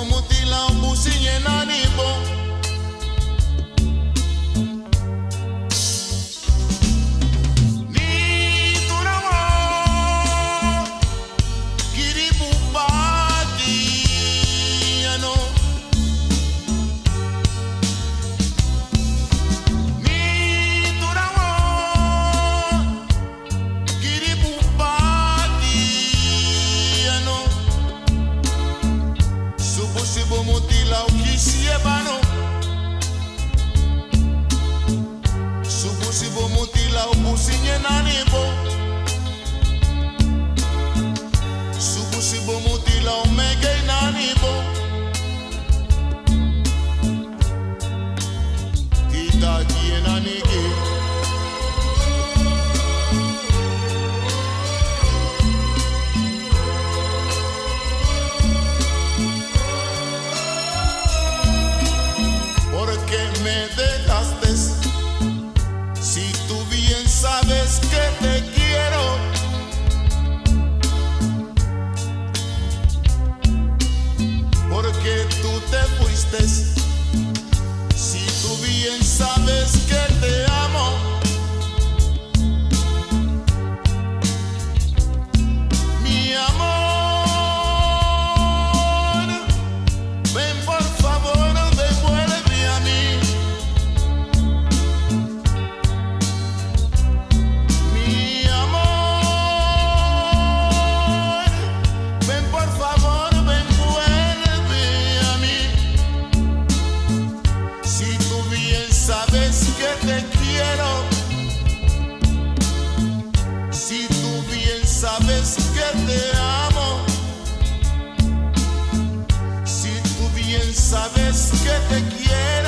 mutila ubusinye nanibo. Mutila ukisiye bano subusibo mutila ubusinye nanibo subusibo mutila umege nanibo kita kie nanige me dejaste, si tú bien sabes que te quiero, porque tú te fuiste, si tú bien sabes que te amo, mi amor. Te quiero, si tú bien sabes que te amo, si tú bien sabes que te quiero.